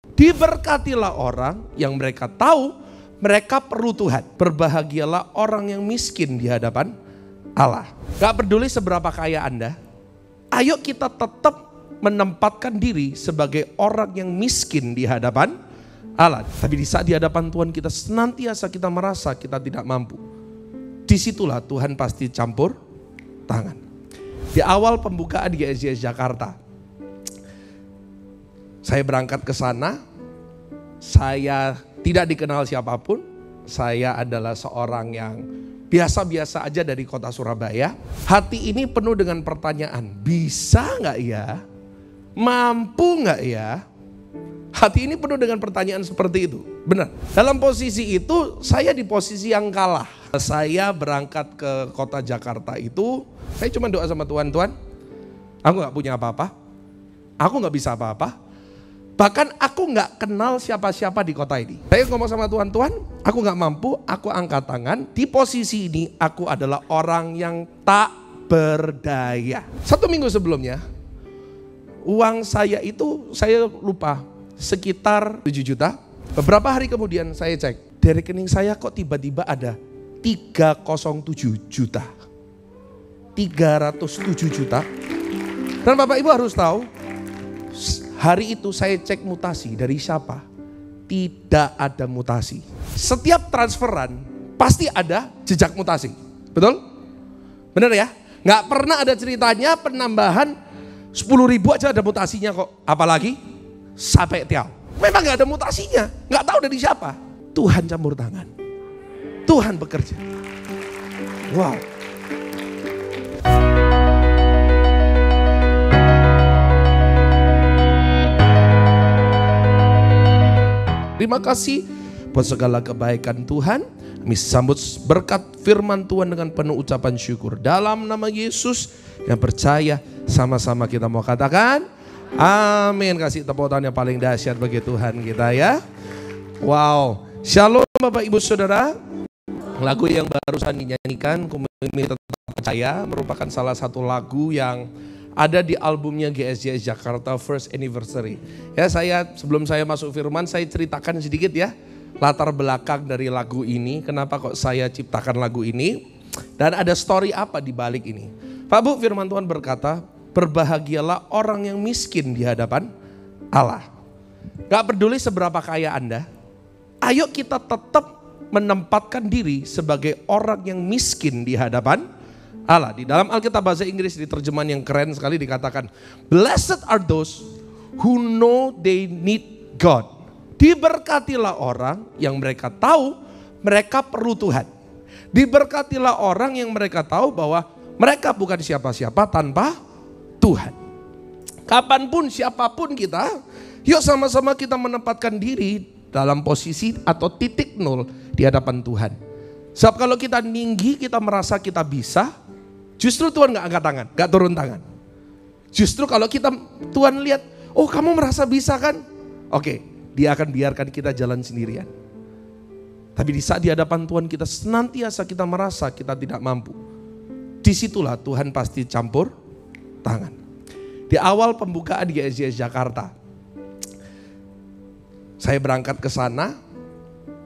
Diberkatilah orang yang mereka tahu mereka perlu Tuhan. Berbahagialah orang yang miskin di hadapan Allah. Gak peduli seberapa kaya Anda, ayo kita tetap menempatkan diri sebagai orang yang miskin di hadapan Allah. Tapi di saat di hadapan Tuhan kita senantiasa kita merasa kita tidak mampu. Disitulah Tuhan pasti campur tangan. Di awal pembukaan GSJS Jakarta, saya berangkat ke sana, saya tidak dikenal siapapun, saya adalah seorang yang biasa-biasa aja dari kota Surabaya. Hati ini penuh dengan pertanyaan, bisa gak ya? Mampu gak ya? Hati ini penuh dengan pertanyaan seperti itu, benar. Dalam posisi itu, saya di posisi yang kalah. Saya berangkat ke kota Jakarta itu, saya cuma doa sama Tuhan, Tuhan, aku gak punya apa-apa, aku gak bisa apa-apa. Bahkan aku gak kenal siapa-siapa di kota ini. Saya ngomong sama Tuhan, Tuhan aku gak mampu, aku angkat tangan. Di posisi ini aku adalah orang yang tak berdaya. 1 minggu sebelumnya, uang saya itu saya lupa, sekitar 7 juta. Beberapa hari kemudian saya cek, dari rekening saya kok tiba-tiba ada 307 juta. 307 juta. Dan Bapak Ibu harus tahu, hari itu saya cek mutasi dari siapa? Tidak ada mutasi. Setiap transferan pasti ada jejak mutasi. Betul? Benar ya? Nggak pernah ada ceritanya penambahan 10.000 aja ada mutasinya kok. Apalagi sampai tiap. Memang nggak ada mutasinya. Nggak tahu dari siapa. Tuhan campur tangan. Tuhan bekerja. Wow. Terima kasih buat segala kebaikan Tuhan. Kami sambut berkat firman Tuhan dengan penuh ucapan syukur. Dalam nama Yesus yang percaya, sama-sama kita mau katakan amin. Kasih tepuk tangan yang paling dahsyat bagi Tuhan kita ya. Wow. Shalom Bapak Ibu Saudara. Lagu yang barusan dinyanyikan, Kami Tetap Percaya, merupakan salah satu lagu yang ada di albumnya GSJS Jakarta First Anniversary. Ya, sebelum saya masuk firman, saya ceritakan sedikit ya latar belakang dari lagu ini. Kenapa kok saya ciptakan lagu ini? Dan ada story apa di balik ini? Pak Bu, firman Tuhan berkata, berbahagialah orang yang miskin di hadapan Allah. Gak peduli seberapa kaya Anda, ayo kita tetap menempatkan diri sebagai orang yang miskin di hadapan Allah. Di dalam Alkitab bahasa Inggris di terjemahan yang keren sekali dikatakan, blessed are those who know they need God. Diberkatilah orang yang mereka tahu mereka perlu Tuhan. Diberkatilah orang yang mereka tahu bahwa mereka bukan siapa-siapa tanpa Tuhan. Kapanpun siapapun kita, yuk sama-sama kita menempatkan diri dalam posisi atau titik nol di hadapan Tuhan. Sebab kalau kita tinggi, kita merasa kita bisa, justru Tuhan gak angkat tangan, gak turun tangan. Justru kalau Tuhan lihat, oh kamu merasa bisa kan? Oke, Dia akan biarkan kita jalan sendirian. Tapi di saat di hadapan Tuhan kita senantiasa kita merasa kita tidak mampu. Disitulah Tuhan pasti campur tangan. Di awal pembukaan di GSJS Jakarta, saya berangkat ke sana,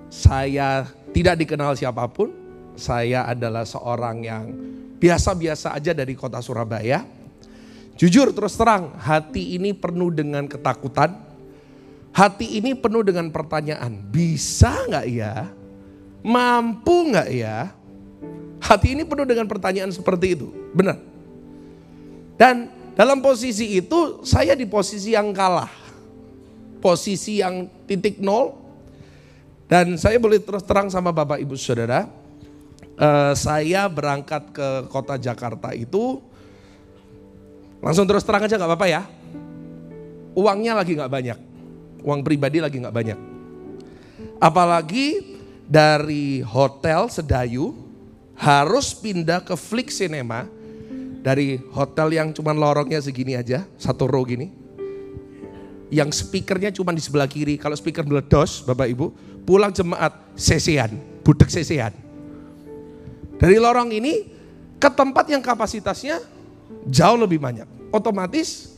saya tidak dikenal siapapun, saya adalah seorang yang biasa-biasa aja dari kota Surabaya. Jujur terus terang, hati ini penuh dengan ketakutan, hati ini penuh dengan pertanyaan, bisa gak ya? Mampu gak ya? Hati ini penuh dengan pertanyaan seperti itu, benar. Dan dalam posisi itu, saya di posisi yang kalah. Posisi yang titik nol. Dan saya boleh terus terang sama Bapak Ibu Saudara, saya berangkat ke kota Jakarta itu, langsung terus terang aja gak apa-apa ya. Uangnya lagi gak banyak, uang pribadi lagi gak banyak. Apalagi dari hotel Sedayu harus pindah ke Flix Cinema, dari hotel yang cuman lorongnya segini aja, satu row gini. Yang speakernya cuma di sebelah kiri, kalau speaker meledos Bapak Ibu, pulang jemaat sesean, budek sesean. Dari lorong ini ke tempat yang kapasitasnya jauh lebih banyak, otomatis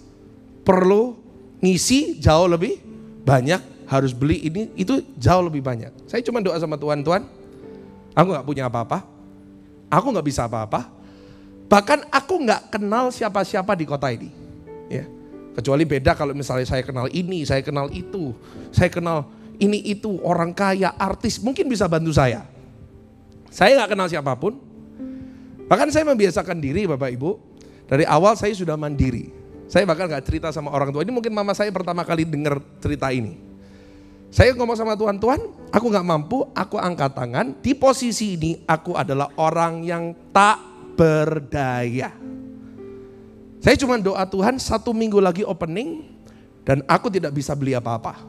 perlu ngisi jauh lebih banyak, harus beli ini, itu jauh lebih banyak. Saya cuma doa sama Tuhan, Tuhan, aku gak punya apa-apa, aku gak bisa apa-apa, bahkan aku gak kenal siapa-siapa di kota ini. Ya. Kecuali beda kalau misalnya saya kenal ini, saya kenal itu, saya kenal ini itu, orang kaya, artis, mungkin bisa bantu saya. Saya gak kenal siapapun, bahkan saya membiasakan diri Bapak Ibu, dari awal saya sudah mandiri. Saya bahkan gak cerita sama orang tua. Ini mungkin mama saya pertama kali dengar cerita ini. Saya ngomong sama Tuhan, Tuhan aku gak mampu, aku angkat tangan. Di posisi ini aku adalah orang yang tak berdaya. Saya cuma doa Tuhan 1 minggu lagi opening dan aku tidak bisa beli apa-apa.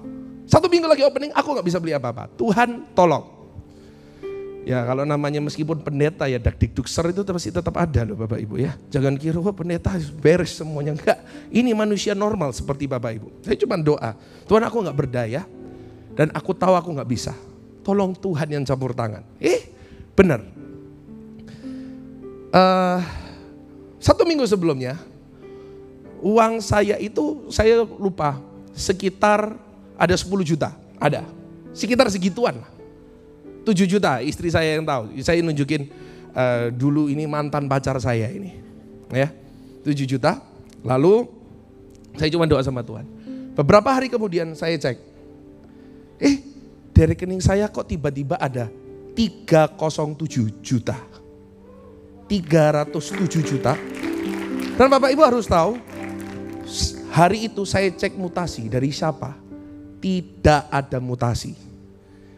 1 minggu lagi opening aku gak bisa beli apa-apa. Tuhan tolong. Ya kalau namanya meskipun pendeta ya dak-dik-dukser itu pasti tetap ada loh Bapak Ibu ya. Jangan kira wah pendeta beres semuanya, enggak. Ini manusia normal seperti Bapak Ibu. Saya cuma doa, Tuhan aku gak berdaya dan aku tahu aku gak bisa. Tolong Tuhan yang campur tangan. Benar. 1 minggu sebelumnya uang saya itu saya lupa sekitar ada 10 juta. Ada. Sekitar segituan lah. 7 juta istri saya yang tahu. Saya nunjukin dulu ini mantan pacar saya ini. Ya, 7 juta. Lalu saya cuma doa sama Tuhan. Beberapa hari kemudian saya cek. Dari rekening saya kok tiba-tiba ada 307 juta. 307 juta. Dan Bapak Ibu harus tahu, hari itu saya cek mutasi dari siapa? Tidak ada mutasi.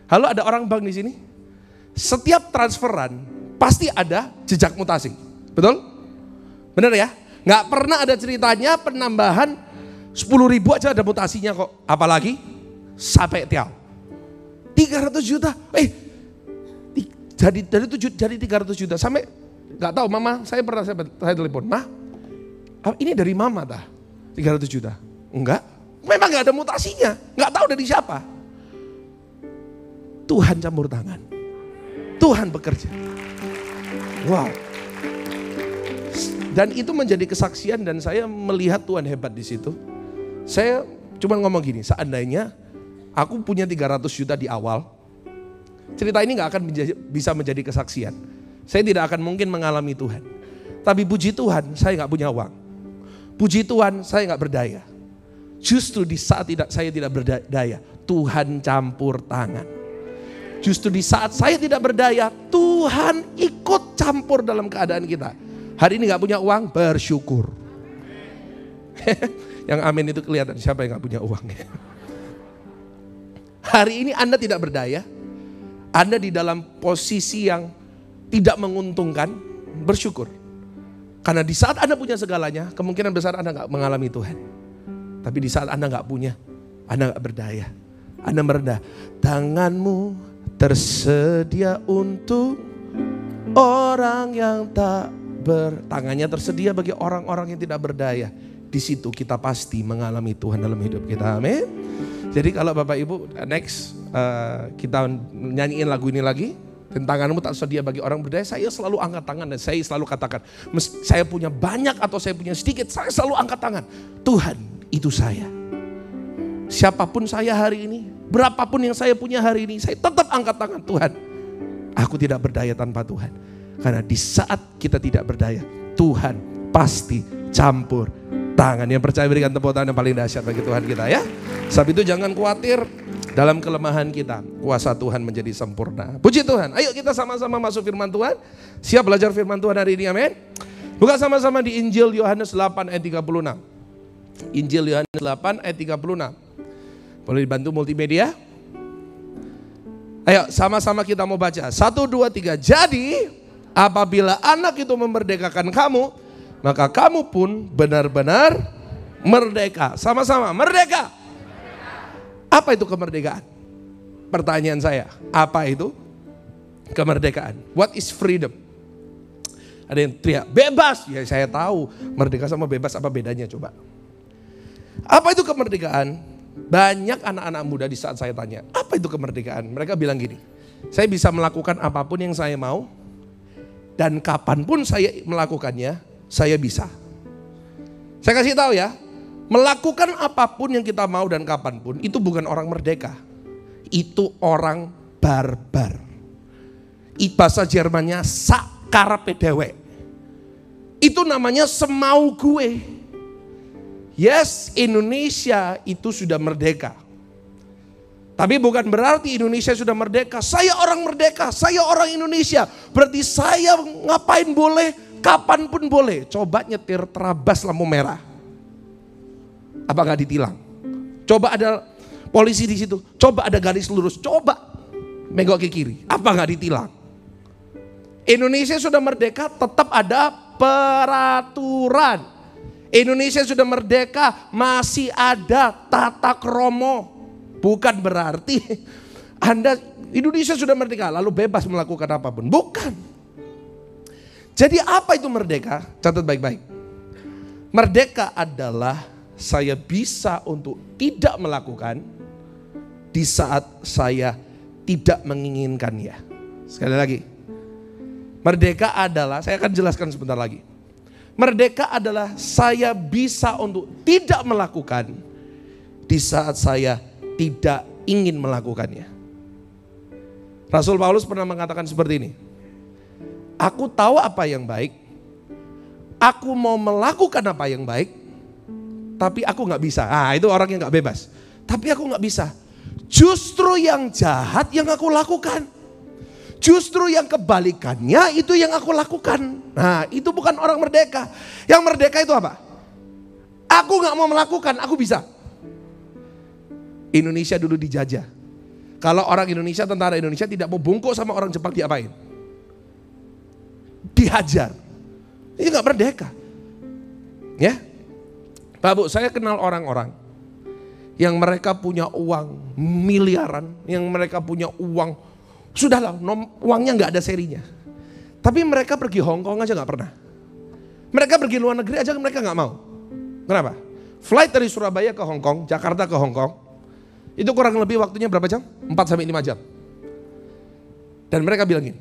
Halo, ada orang bank di sini? Setiap transferan pasti ada jejak mutasi. Betul? Benar ya? Nggak pernah ada ceritanya penambahan 10.000 aja ada mutasinya kok. Apalagi sampai tiap 300 juta. Jadi 300 juta sampai nggak tahu mama saya pernah saya telepon, "Mah, ini dari mama dah 300 juta." Enggak. Memang nggak ada mutasinya. Nggak tahu dari siapa. Tuhan campur tangan. Tuhan bekerja. Wow. Dan itu menjadi kesaksian dan saya melihat Tuhan hebat di situ. Saya cuma ngomong gini, seandainya aku punya 300 juta di awal, cerita ini gak akan bisa menjadi kesaksian. Saya tidak akan mungkin mengalami Tuhan. Tapi puji Tuhan, saya gak punya uang. Puji Tuhan, saya gak berdaya. Justru di saat saya tidak berdaya, Tuhan campur tangan. Justru di saat saya tidak berdaya, Tuhan ikut campur dalam keadaan kita. Hari ini gak punya uang, bersyukur. Yang amin itu kelihatan siapa yang gak punya uang. Hari ini Anda tidak berdaya, Anda di dalam posisi yang tidak menguntungkan, bersyukur. Karena di saat Anda punya segalanya, kemungkinan besar Anda gak mengalami Tuhan. Tapi di saat Anda gak punya, Anda gak berdaya, Anda merendah. Tanganmu tersedia untuk orang yang tak tangannya tersedia bagi orang-orang yang tidak berdaya. Di situ kita pasti mengalami Tuhan dalam hidup kita. Amin. Jadi kalau Bapak Ibu next kita nyanyiin lagu ini lagi. Dan tanganmu tak sedia bagi orang berdaya. Saya selalu angkat tangan dan saya selalu katakan, saya punya banyak atau saya punya sedikit, saya selalu angkat tangan. Tuhan, itu saya. Siapapun saya hari ini, berapapun yang saya punya hari ini, saya tetap angkat tangan. Tuhan, aku tidak berdaya tanpa Tuhan. Karena di saat kita tidak berdaya, Tuhan pasti campur tangan. Yang percaya berikan tepuk tangan yang paling dahsyat bagi Tuhan kita ya. Sebab itu jangan khawatir, dalam kelemahan kita kuasa Tuhan menjadi sempurna. Puji Tuhan. Ayo kita sama-sama masuk firman Tuhan. Siap belajar firman Tuhan hari ini, amin. Buka sama-sama di Injil Yohanes 8 ayat 36. Injil Yohanes 8 ayat 36. Boleh dibantu multimedia? Ayo sama-sama kita mau baca. 1, 2, 3. Jadi apabila anak itu memerdekakan kamu, maka kamu pun benar-benar merdeka. Sama-sama merdeka. Apa itu kemerdekaan? Pertanyaan saya, apa itu kemerdekaan? What is freedom? Ada yang teriak, bebas. Ya saya tahu, merdeka sama bebas apa bedanya coba. Apa itu kemerdekaan? Banyak anak-anak muda di saat saya tanya, apa itu kemerdekaan? Mereka bilang gini, saya bisa melakukan apapun yang saya mau, dan kapanpun saya melakukannya, saya bisa. Saya kasih tahu ya, Melakukan apapun yang kita mau dan kapanpun, itu bukan orang merdeka. Itu orang barbar. Bahasa Jermannya sakarpe dewe. Itu namanya semau gue. Yes, Indonesia itu sudah merdeka. Tapi bukan berarti Indonesia sudah merdeka. Saya orang merdeka, saya orang Indonesia. Berarti saya ngapain boleh, kapanpun boleh. Coba nyetir terabas lampu merah. Apa nggak ditilang? Coba ada polisi di situ, coba ada garis lurus, coba menggok ke kiri, apa nggak ditilang? Indonesia sudah merdeka, tetap ada peraturan. Indonesia sudah merdeka, masih ada tata kromo. Bukan berarti Indonesia sudah merdeka lalu bebas melakukan apapun. Bukan. Jadi apa itu merdeka? Catat baik-baik. Merdeka adalah saya bisa untuk tidak melakukan di saat saya tidak menginginkannya. Sekali lagi. Merdeka adalah, saya akan jelaskan sebentar lagi. Merdeka adalah saya bisa untuk tidak melakukan di saat saya tidak ingin melakukannya. Rasul Paulus pernah mengatakan seperti ini. Aku tahu apa yang baik. Aku mau melakukan apa yang baik. Tapi aku gak bisa. Itu orang yang gak bebas. Tapi aku gak bisa. Justru yang jahat yang aku lakukan. Justru yang kebalikannya itu yang aku lakukan. Nah, itu bukan orang merdeka. Yang merdeka itu apa? Aku gak mau melakukan, aku bisa. Indonesia dulu dijajah. Kalau orang Indonesia, tentara Indonesia tidak mau bungkuk sama orang Jepang, diapain? Dihajar. Ini gak merdeka. Ya. Pak Bu, saya kenal orang-orang yang mereka punya uang miliaran, yang mereka punya uang, sudahlah uangnya gak ada serinya. Tapi mereka pergi Hong Kong aja gak pernah. Mereka pergi luar negeri aja mereka gak mau. Kenapa? Flight dari Surabaya ke Hong Kong, Jakarta ke Hong Kong, itu kurang lebih waktunya berapa jam? 4-5 jam. Dan mereka bilang gini,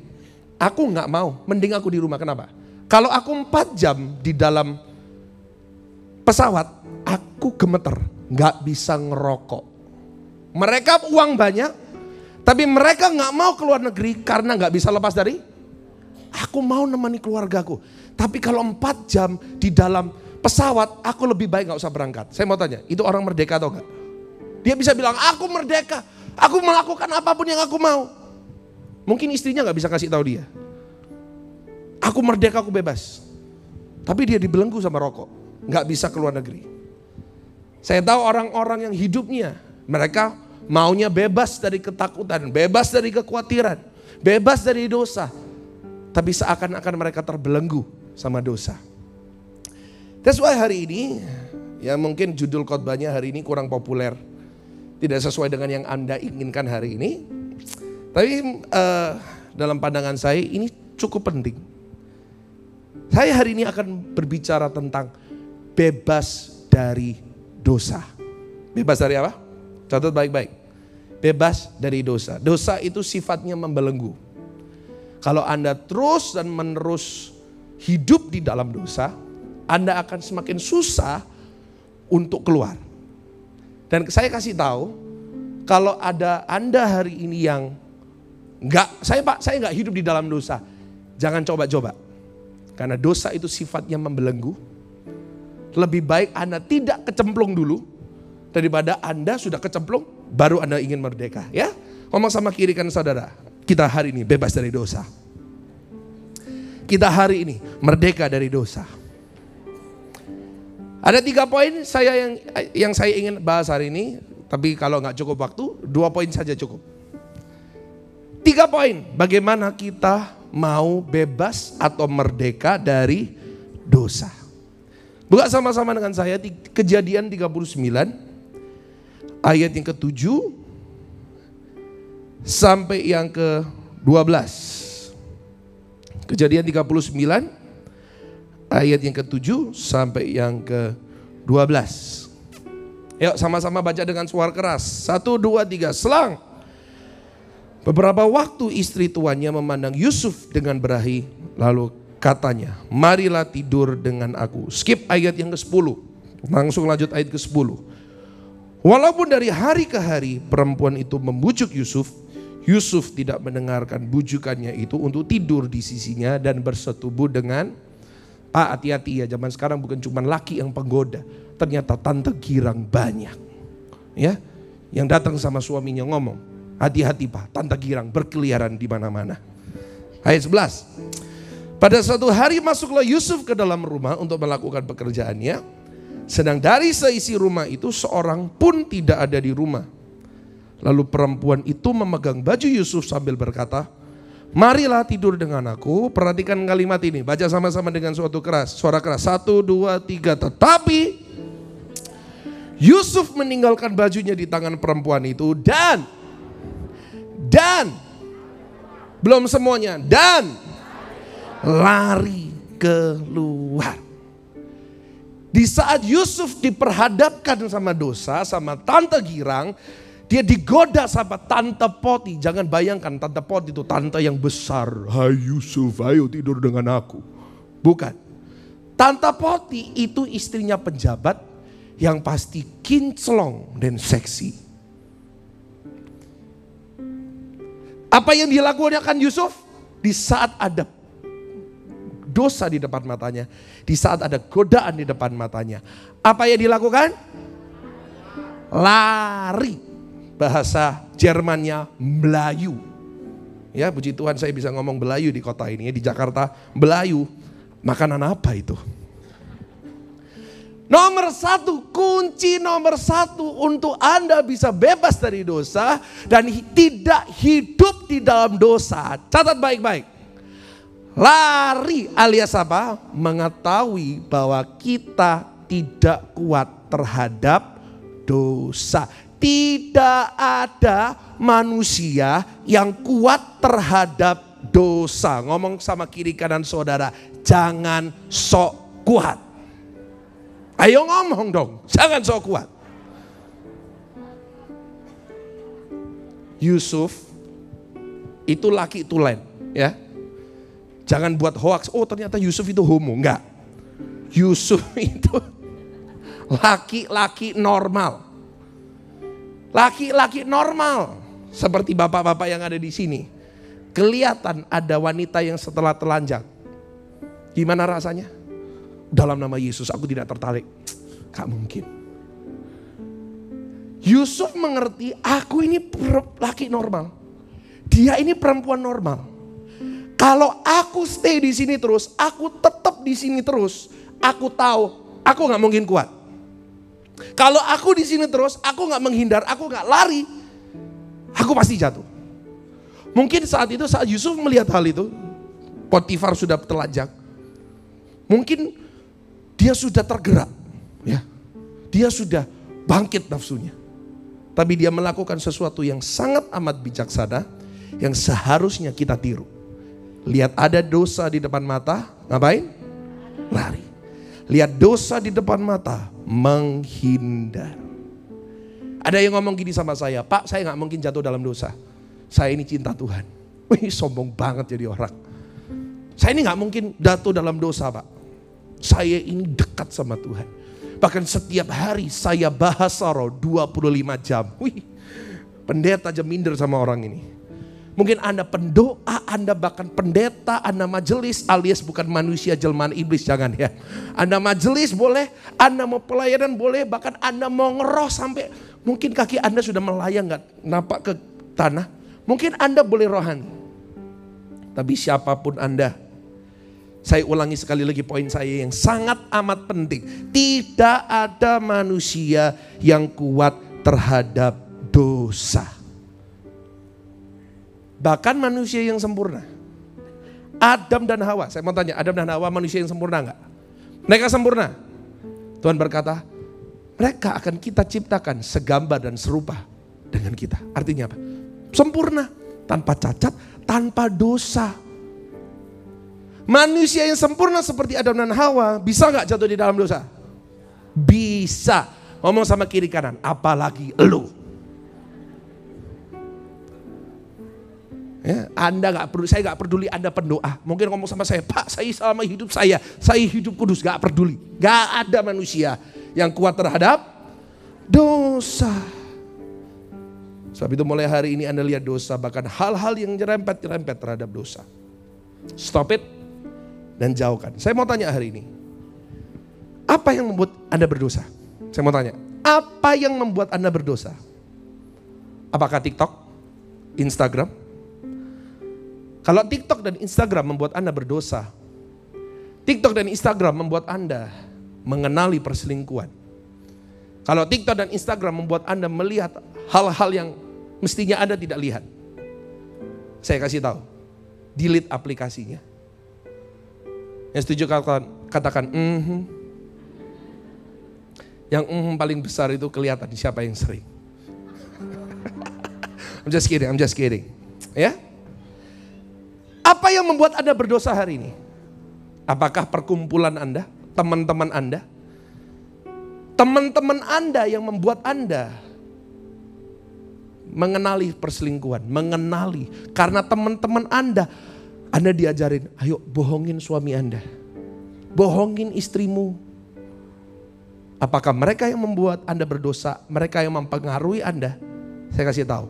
aku gak mau, mending aku di rumah. Kenapa? Kalau aku 4 jam di dalam pesawat, aku gemeter, gak bisa ngerokok. Mereka uang banyak, tapi mereka gak mau keluar negeri karena gak bisa lepas dari, aku mau nemani keluargaku. Tapi kalau 4 jam di dalam pesawat, aku lebih baik gak usah berangkat. Saya mau tanya, itu orang merdeka atau enggak? Dia bisa bilang, aku merdeka, aku melakukan apapun yang aku mau. Mungkin istrinya gak bisa kasih tahu dia. Aku merdeka, aku bebas. Tapi dia dibelenggu sama rokok. Gak bisa keluar negeri. Saya tahu orang-orang yang hidupnya, mereka maunya bebas dari ketakutan, bebas dari kekhawatiran, bebas dari dosa. Tapi seakan-akan mereka terbelenggu sama dosa. That's why hari ini, ya mungkin judul khotbahnya hari ini kurang populer. Tidak sesuai dengan yang Anda inginkan hari ini. Tapi dalam pandangan saya ini cukup penting. Saya hari ini akan berbicara tentang bebas dari dosa. Bebas dari apa? Catat baik-baik. Bebas dari dosa. Dosa itu sifatnya membelenggu. Kalau Anda terus dan menerus hidup di dalam dosa, Anda akan semakin susah untuk keluar. Dan saya kasih tahu, kalau ada Anda hari ini yang saya enggak hidup di dalam dosa, jangan coba-coba. Karena dosa itu sifatnya membelenggu. Lebih baik Anda tidak kecemplung dulu daripada Anda sudah kecemplung baru Anda ingin merdeka, ya. Ngomong sama kiri kan saudara, kita hari ini bebas dari dosa. Kita hari ini merdeka dari dosa. Ada 3 poin yang saya ingin bahas hari ini, tapi kalau nggak cukup waktu, 2 poin saja cukup. 3 poin, bagaimana kita mau bebas atau merdeka dari dosa. Buka sama-sama dengan saya Kejadian 39 ayat yang ke-7 sampai yang ke-12. Kejadian 39 ayat yang ke-7 sampai yang ke-12. Yuk sama-sama baca dengan suara keras. 1, 2, 3, selang. Beberapa waktu istri tuannya memandang Yusuf dengan berahi, lalu katanya, marilah tidur dengan aku. Skip ayat yang ke-10. Langsung lanjut ayat ke-10. Walaupun dari hari ke hari perempuan itu membujuk Yusuf, Yusuf tidak mendengarkan bujukannya itu untuk tidur di sisinya dan bersetubuh dengan hati-hati ya, zaman sekarang bukan cuma laki yang penggoda, ternyata tante girang banyak. Ya, yang datang sama suaminya ngomong, hati-hati Pak, tante girang berkeliaran di mana-mana. Ayat 11. Pada suatu hari masuklah Yusuf ke dalam rumah untuk melakukan pekerjaannya. Sedang dari seisi rumah itu seorang pun tidak ada di rumah. Lalu perempuan itu memegang baju Yusuf sambil berkata, marilah tidur dengan aku. Perhatikan kalimat ini, baca sama-sama dengan suara keras. 1, 2, 3. Tetapi Yusuf meninggalkan bajunya di tangan perempuan itu dan belum semuanya, dan lari keluar. Di saat Yusuf diperhadapkan sama dosa, sama tante girang, dia digoda sama tante Poti. Jangan bayangkan tante Poti itu tante yang besar. Hai Yusuf, ayo tidur dengan aku. Bukan. Tante Poti itu istrinya penjabat yang pasti kinclong dan seksi. Apa yang dilakukan Yusuf? Di saat ada dosa di depan matanya, di saat ada godaan di depan matanya, apa yang dilakukan? Lari. Bahasa Jermannya Melayu. Ya, puji Tuhan saya bisa ngomong Melayu di kota ini, di Jakarta. Melayu, makanan apa itu? Nomor 1, kunci nomor 1 untuk Anda bisa bebas dari dosa dan tidak hidup di dalam dosa. Catat baik-baik. Lari alias apa? Mengetahui bahwa kita tidak kuat terhadap dosa. Tidak ada manusia yang kuat terhadap dosa. Ngomong sama kiri kanan saudara, jangan sok kuat. Ayo ngomong dong, jangan sok kuat. Yusuf itu laki tulen, ya. Jangan buat hoaks, oh ternyata Yusuf itu homo. Enggak. Yusuf itu laki-laki normal. Laki-laki normal. Seperti bapak-bapak yang ada di sini. Kelihatan ada wanita yang setelah telanjang. Gimana rasanya? Dalam nama Yesus aku tidak tertarik. Gak mungkin. Yusuf mengerti, aku ini laki normal. Dia ini perempuan normal. Kalau aku stay di sini terus, aku tetap di sini terus, aku tahu aku nggak mungkin kuat. Kalau aku di sini terus, aku nggak menghindar, aku nggak lari, aku pasti jatuh. Mungkin saat itu, saat Yusuf melihat hal itu, Potifar sudah telanjang, mungkin dia sudah tergerak, ya, dia sudah bangkit nafsunya. Tapi dia melakukan sesuatu yang sangat amat bijaksana, yang seharusnya kita tiru. Lihat ada dosa di depan mata, ngapain? Lari. Lihat dosa di depan mata, menghindar. Ada yang ngomong gini sama saya, Pak saya gak mungkin jatuh dalam dosa. Saya ini cinta Tuhan. Wih sombong banget jadi orang. Saya ini gak mungkin jatuh dalam dosa Pak. Saya ini dekat sama Tuhan. Bahkan setiap hari saya bahasa roh 25 jam. Wih, pendeta aja minder sama orang ini. Mungkin Anda pendoa, Anda bahkan pendeta, Anda majelis alias bukan manusia jelmaan iblis, jangan ya. Anda majelis boleh, Anda mau pelayanan boleh, bahkan Anda mau ngeroh sampai mungkin kaki Anda sudah melayang gak napak ke tanah. Mungkin Anda boleh rohani. Tapi siapapun Anda, saya ulangi sekali lagi poin saya yang sangat amat penting. Tidak ada manusia yang kuat terhadap dosa. Bahkan manusia yang sempurna. Adam dan Hawa, saya mau tanya, Adam dan Hawa manusia yang sempurna enggak? Mereka sempurna. Tuhan berkata, mereka akan kita ciptakan segambar dan serupa dengan kita. Artinya apa? Sempurna, tanpa cacat, tanpa dosa. Manusia yang sempurna seperti Adam dan Hawa bisa enggak jatuh di dalam dosa? Bisa. Ngomong sama kiri kanan, apalagi elu. Ya, Anda nggak peduli, saya nggak peduli Anda pendoa. Mungkin ngomong sama saya, Pak, saya selama hidup saya hidup kudus, nggak peduli. Nggak ada manusia yang kuat terhadap dosa. Sebab itu mulai hari ini Anda lihat dosa, bahkan hal-hal yang nyerempet-nyerempet terhadap dosa. Stop it dan jauhkan. Saya mau tanya hari ini, apa yang membuat Anda berdosa? Saya mau tanya, apa yang membuat Anda berdosa? Apakah TikTok? Instagram? Kalau TikTok dan Instagram membuat Anda berdosa, TikTok dan Instagram membuat Anda mengenali perselingkuhan. Kalau TikTok dan Instagram membuat Anda melihat hal-hal yang mestinya Anda tidak lihat, saya kasih tahu, delete aplikasinya. Yang setuju katakan Yang paling besar itu kelihatan siapa yang sering. I'm just kidding. Ya? Apa yang membuat Anda berdosa hari ini? Apakah perkumpulan Anda, teman-teman Anda? Teman-teman Anda yang membuat Anda mengenali perselingkuhan, karena teman-teman Anda diajarin, ayo bohongin suami Anda, bohongin istrimu. Apakah mereka yang membuat Anda berdosa, mereka yang mempengaruhi Anda? Saya kasih tahu,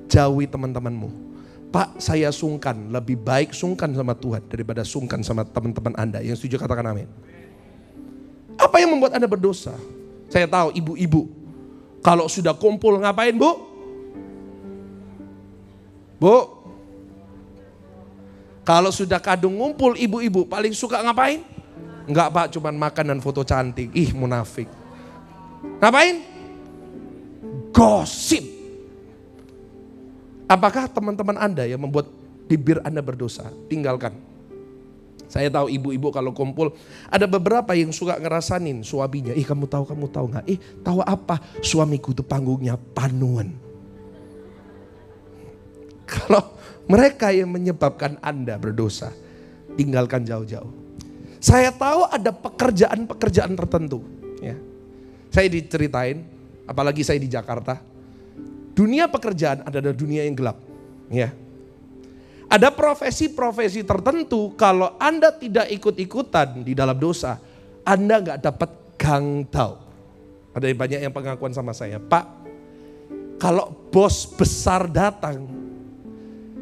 jauhi teman-temanmu. Pak, saya sungkan, lebih baik sungkan sama Tuhan daripada sungkan sama teman-teman Anda. Yang setuju katakan amin. Apa yang membuat Anda berdosa? Saya tahu ibu-ibu, kalau sudah kumpul ngapain bu? Bu, kalau sudah kadung ngumpul ibu-ibu paling suka ngapain? Enggak pak, cuman makan dan foto cantik. Ih munafik. Ngapain? Gosip. Apakah teman-teman Anda yang membuat bibir Anda berdosa? Tinggalkan. Saya tahu ibu-ibu kalau kumpul, ada beberapa yang suka ngerasanin suaminya. Kamu tahu nggak? Tahu apa? Suamiku itu panggungnya panuan. Kalau mereka yang menyebabkan Anda berdosa, tinggalkan jauh-jauh. Saya tahu ada pekerjaan-pekerjaan tertentu. Ya. Saya diceritain, apalagi saya di Jakarta. Dunia pekerjaan adalah dunia yang gelap. Ya. Ada profesi-profesi tertentu, kalau Anda tidak ikut-ikutan di dalam dosa, Anda gak dapat gangtau. Ada banyak yang pengakuan sama saya, Pak, kalau bos besar datang,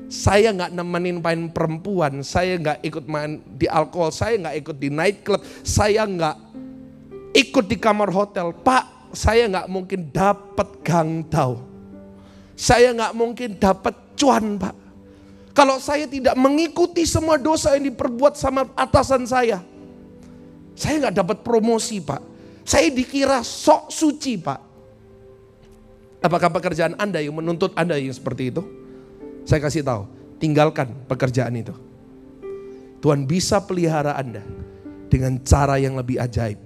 saya gak nemenin main perempuan, saya gak ikut main di alkohol, saya gak ikut di night club, saya gak ikut di kamar hotel. Pak, saya gak mungkin dapat gangtau. Saya gak mungkin dapat cuan Pak. Kalau saya tidak mengikuti semua dosa yang diperbuat sama atasan saya gak dapat promosi Pak. Saya dikira sok suci Pak. Apakah pekerjaan Anda yang menuntut Anda yang seperti itu? Saya kasih tahu, tinggalkan pekerjaan itu. Tuhan bisa pelihara Anda dengan cara yang lebih ajaib,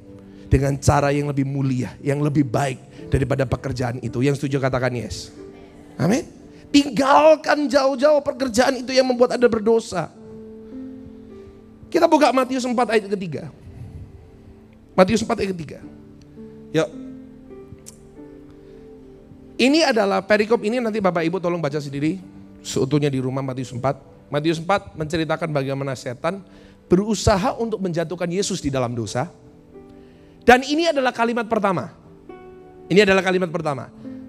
dengan cara yang lebih mulia, yang lebih baik daripada pekerjaan itu. Yang setuju katakan yes. Amin. Tinggalkan jauh-jauh pekerjaan itu yang membuat Anda berdosa. Kita buka Matius 4 ayat ketiga. Matius 4 ayat ketiga. Yuk. Ini adalah perikop ini, nanti Bapak Ibu tolong baca sendiri seutuhnya di rumah. Matius 4. Matius 4 menceritakan bagaimana setan berusaha untuk menjatuhkan Yesus di dalam dosa. Dan ini adalah kalimat pertama.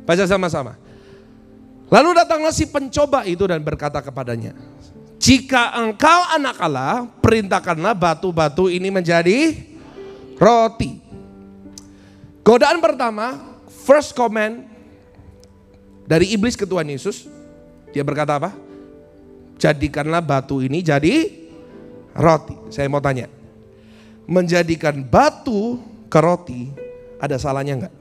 Baca sama-sama. Lalu datanglah si pencoba itu dan berkata kepadanya, jika engkau anak Allah, perintahkanlah batu-batu ini menjadi roti. Godaan pertama, first comment dari iblis ke Tuhan Yesus. Dia berkata apa? Jadikanlah batu ini jadi roti. Saya mau tanya, menjadikan batu ke roti, ada salahnya enggak?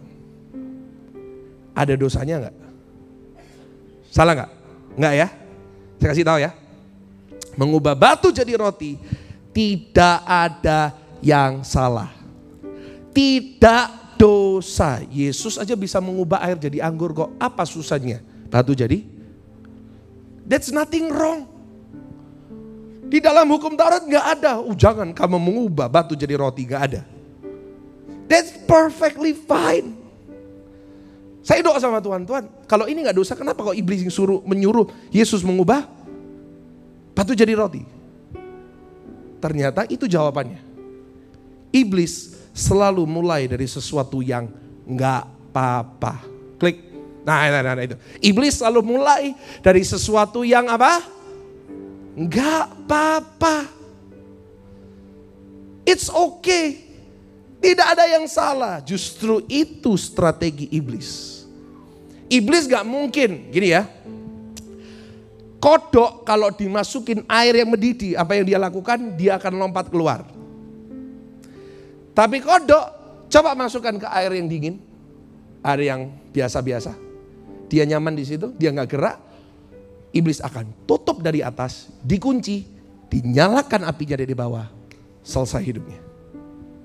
Ada dosanya enggak? Salah enggak? Enggak ya? Saya kasih tahu ya. Mengubah batu jadi roti, tidak ada yang salah. Tidak dosa. Yesus aja bisa mengubah air jadi anggur kok. Apa susahnya? Batu jadi? That's nothing wrong. Di dalam hukum Taurat enggak ada. Jangan kamu mengubah batu jadi roti, enggak ada. That's perfectly fine. Saya doa sama Tuhan, Tuhan kalau ini gak dosa, kenapa kok iblis yang menyuruh Yesus mengubah batu jadi roti? Ternyata itu jawabannya. Iblis selalu mulai dari sesuatu yang nggak apa-apa. Klik. Nah itu. Iblis selalu mulai dari sesuatu yang apa? Nggak apa-apa. It's okay. Tidak ada yang salah. Justru itu strategi iblis. Iblis gak mungkin, gini ya. Kodok kalau dimasukin air yang mendidih, apa yang dia lakukan? Dia akan lompat keluar. Tapi kodok, coba masukkan ke air yang dingin. Air yang biasa-biasa. Dia nyaman di situ, dia gak gerak. Iblis akan tutup dari atas, dikunci, dinyalakan apinya dari bawah. Selesai hidupnya.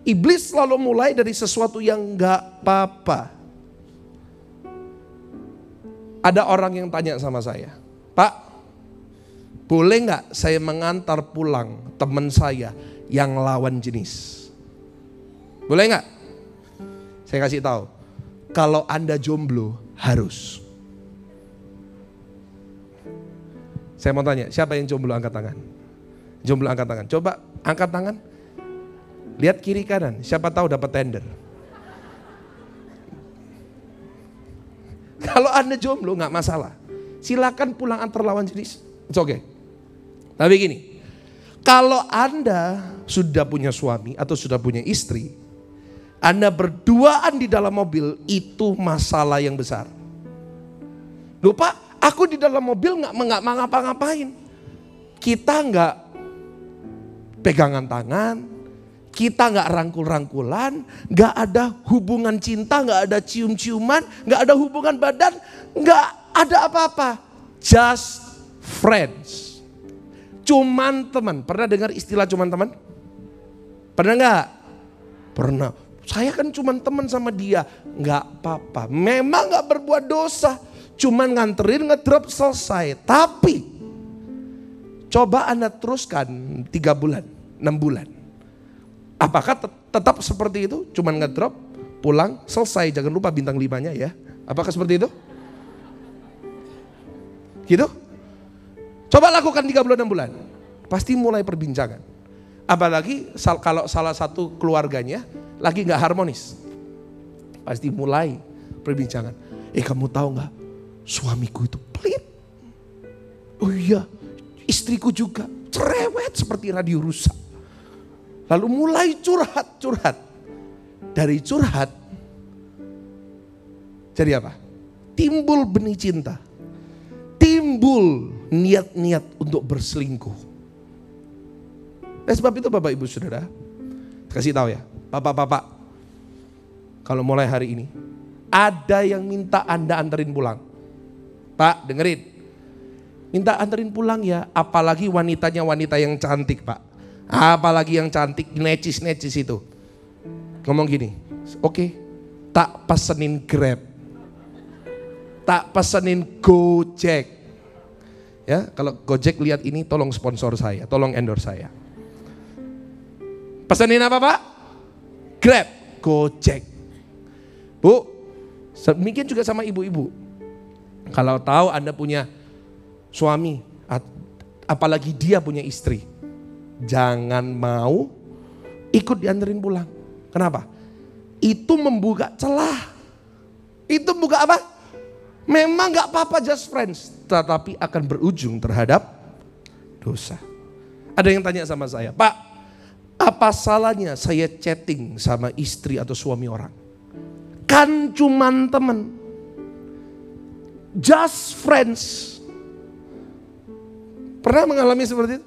Iblis selalu mulai dari sesuatu yang gak apa-apa. Ada orang yang tanya sama saya, Pak, boleh gak saya mengantar pulang teman saya yang lawan jenis? Boleh gak? Saya kasih tahu, kalau Anda jomblo harus. Saya mau tanya, siapa yang jomblo angkat tangan? Jomblo angkat tangan, coba angkat tangan. Lihat kiri kanan, siapa tahu dapat tender. Kalau Anda jomblo nggak masalah. Silakan pulang antar lawan jenis. It's okay. Tapi gini, kalau Anda sudah punya suami atau sudah punya istri, Anda berduaan di dalam mobil, itu masalah yang besar. Loh Pak, aku di dalam mobil nggak ngapa-ngapain. Kita nggak pegangan tangan. Kita gak rangkul-rangkulan, gak ada hubungan cinta, gak ada cium-ciuman, gak ada hubungan badan, gak ada apa-apa. Just friends. Cuman teman. Pernah dengar istilah cuman teman? Pernah gak? Pernah. Saya kan cuman teman sama dia. Gak apa-apa. Memang gak berbuat dosa. Cuman nganterin, ngedrop, selesai. Tapi coba Anda teruskan 3 bulan, 6 bulan. Apakah tetap seperti itu? Cuman ngedrop, pulang, selesai. Jangan lupa bintang 5-nya ya. Apakah seperti itu? Gitu? Coba lakukan 3 bulan, 6 bulan. Pasti mulai perbincangan. Apalagi kalau salah satu keluarganya lagi gak harmonis. Pasti mulai perbincangan. Kamu tahu gak? Suamiku itu pelit. Oh iya, istriku juga cerewet seperti radio rusak. Lalu mulai curhat. Dari curhat, jadi apa? Timbul benih cinta. Timbul niat-niat untuk berselingkuh. Sebab itu Bapak Ibu Saudara, kasih tahu ya, Bapak-bapak, kalau mulai hari ini, ada yang minta Anda anterin pulang. Pak, dengerin. Minta anterin pulang ya, apalagi wanitanya wanita yang cantik Pak. Apalagi yang cantik, necis-necis itu. Ngomong gini, oke, tak pesenin Grab. Tak pesenin Gojek. Ya, kalau Gojek lihat ini tolong sponsor saya, tolong endorse saya. Pesenin apa Pak? Grab, Gojek. Bu, demikian juga sama ibu-ibu. Kalau tahu Anda punya suami, apalagi dia punya istri, jangan mau ikut dianterin pulang. Kenapa? Itu membuka celah. Itu buka apa? Memang gak apa-apa just friends, tetapi akan berujung terhadap dosa. Ada yang tanya sama saya, Pak, apa salahnya saya chatting sama istri atau suami orang? Kan cuman temen. Just friends. Pernah mengalami seperti itu?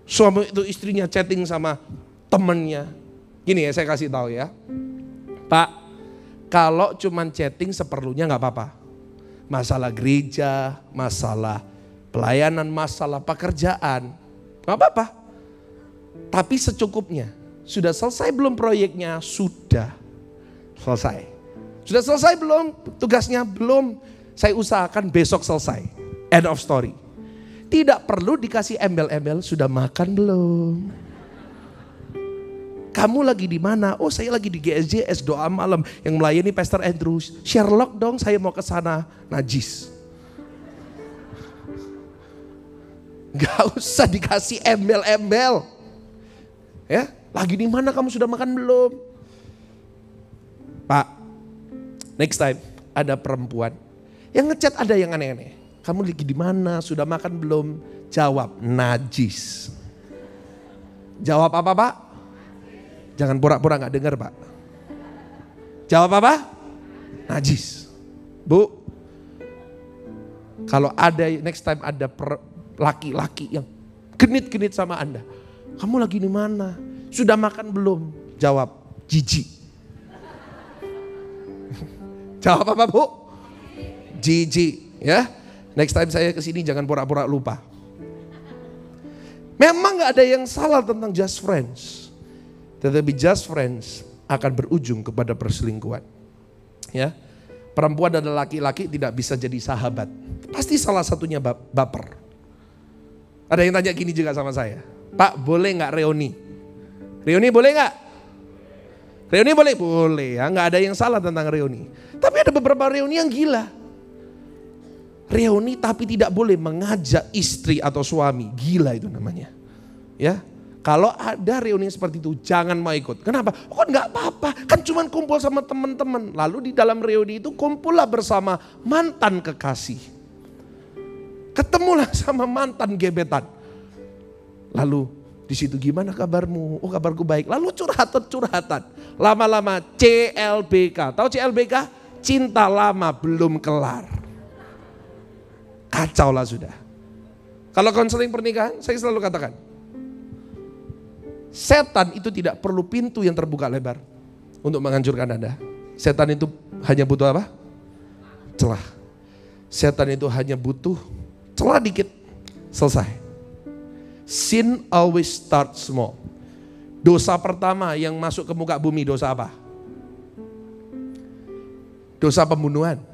Suami itu istrinya chatting sama temennya. Gini ya, saya kasih tahu ya. Pak, kalau cuman chatting seperlunya gak apa-apa. Masalah gereja, masalah pelayanan, masalah pekerjaan, gak apa-apa. Tapi secukupnya. Sudah selesai belum proyeknya? Sudah selesai. Sudah selesai belum tugasnya? Belum. Saya usahakan besok selesai. End of story. Tidak perlu dikasih embel-embel, sudah makan belum? Kamu lagi di mana? Oh, saya lagi di GSJS doa malam yang melayani Pastor Andrew. Sherlock dong, saya mau ke sana. Najis. Gak usah dikasih embel-embel. Ya, lagi di mana kamu sudah makan belum? Pak, next time ada perempuan yang ngechat ada yang aneh-aneh. Kamu lagi di mana? Sudah makan belum? Jawab, najis. Jawab apa, Pak? Jangan pura-pura nggak dengar, Pak. Jawab apa? Najis. Bu, kalau ada next time ada laki-laki yang genit-genit sama Anda. Kamu lagi di mana? Sudah makan belum? Jawab, jijik. Jawab apa, Bu? Jijik, ya. Next time saya kesini jangan pura-pura lupa. Memang gak ada yang salah tentang just friends. Tetapi just friends akan berujung kepada perselingkuhan. Ya, perempuan dan laki-laki tidak bisa jadi sahabat. Pasti salah satunya baper. Ada yang tanya gini juga sama saya. Pak, boleh gak reuni? Reuni boleh gak? Reuni boleh? Boleh ya, gak ada yang salah tentang reuni. Tapi ada beberapa reuni yang gila. Reuni tapi tidak boleh mengajak istri atau suami. Gila itu namanya. Ya, kalau ada reuni seperti itu jangan mau ikut. Kenapa? Oh, kan gak apa-apa. Kan cuma kumpul sama teman-teman. Lalu di dalam reuni itu kumpullah bersama mantan kekasih. Ketemulah sama mantan gebetan. Lalu di situ gimana kabarmu? Oh, kabarku baik. Lalu curhatan. Lama-lama CLBK. Tahu CLBK? Cinta lama belum kelar. Kacau lah sudah. Kalau konseling pernikahan, saya selalu katakan, setan itu tidak perlu pintu yang terbuka lebar untuk menghancurkan Anda. Setan itu hanya butuh apa? Celah. Setan itu hanya butuh celah dikit, selesai. Sin always starts small. Dosa pertama yang masuk ke muka bumi, dosa apa? Dosa pembunuhan.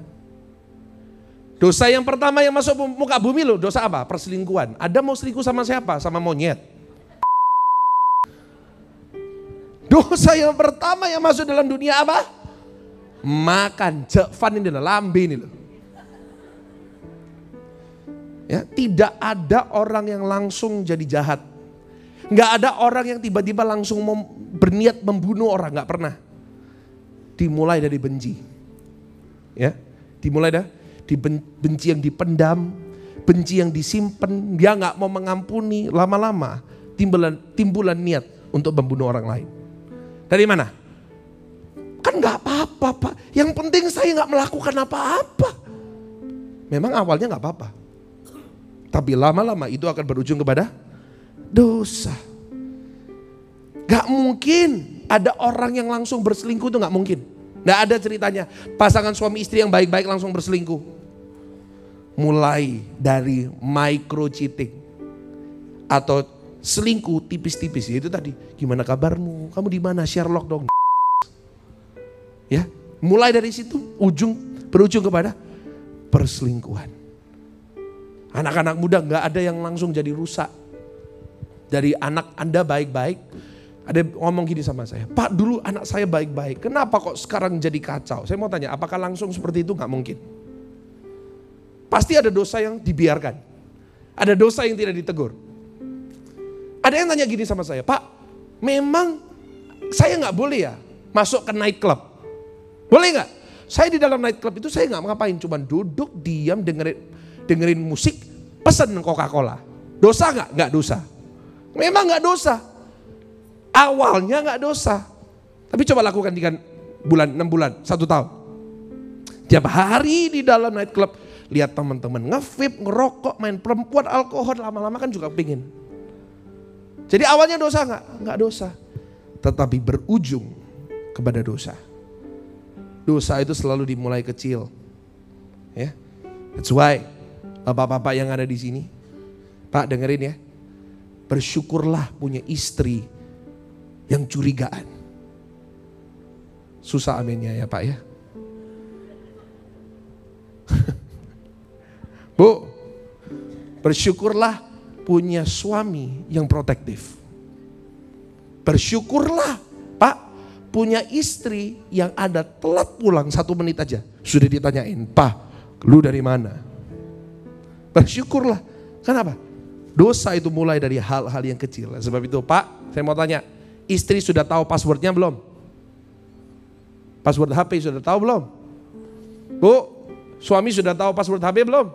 Dosa yang pertama yang masuk muka bumi loh, dosa apa? Perselingkuhan. Ada mau selingkuh sama siapa? Sama monyet. Dosa yang pertama yang masuk dalam dunia apa? Makan, jekfan ini loh, lambe ini loh. Ya, tidak ada orang yang langsung jadi jahat. Nggak ada orang yang tiba-tiba langsung berniat membunuh orang, nggak pernah. Dimulai dari benci. Ya, dimulai dari benci yang dipendam, benci yang disimpan, dia nggak mau mengampuni, lama-lama timbulan niat untuk membunuh orang lain. Dari mana? Kan nggak apa-apa, Pak. Yang penting saya nggak melakukan apa-apa. Memang awalnya nggak apa-apa, tapi lama-lama itu akan berujung kepada dosa. Gak mungkin ada orang yang langsung berselingkuh, itu gak mungkin. Gak ada ceritanya pasangan suami istri yang baik-baik langsung berselingkuh. Mulai dari micro cheating atau selingkuh tipis-tipis, itu tadi. Gimana kabarmu? Kamu di mana? Sherlock dong. Ya, mulai dari situ berujung kepada perselingkuhan. Anak-anak muda nggak ada yang langsung jadi rusak. Dari anak Anda baik-baik, ada ngomong gini sama saya, Pak dulu anak saya baik-baik, kenapa kok sekarang jadi kacau? Saya mau tanya, apakah langsung seperti itu? Nggak mungkin. Pasti ada dosa yang dibiarkan, ada dosa yang tidak ditegur. Ada yang tanya gini sama saya, Pak memang saya nggak boleh ya masuk ke night club? Boleh nggak? Saya di dalam night club itu saya nggak ngapain, cuman duduk diam dengerin musik, pesen Coca-Cola. Dosa nggak? Nggak dosa. Memang nggak dosa. Awalnya nggak dosa. Tapi coba lakukan 3 bulan, 6 bulan, 1 tahun. Tiap hari di dalam night club, lihat teman-teman nge-vape, ngerokok, main perempuan, alkohol, lama-lama kan juga pingin. Jadi awalnya dosa nggak? Nggak dosa. Tetapi berujung kepada dosa. Dosa itu selalu dimulai kecil. Ya. That's why bapak-bapak yang ada di sini, Pak dengerin ya. Bersyukurlah punya istri yang curigaan. Susah aminnya ya Pak ya. Bu, bersyukurlah punya suami yang protektif. Bersyukurlah Pak punya istri yang ada telat pulang 1 menit aja sudah ditanyain, Pak lu dari mana? Bersyukurlah. Kenapa? Dosa itu mulai dari hal-hal yang kecil. Sebab itu Pak, saya mau tanya, istri sudah tahu passwordnya belum? Password HP sudah tahu belum? Bu, suami sudah tahu password HP belum?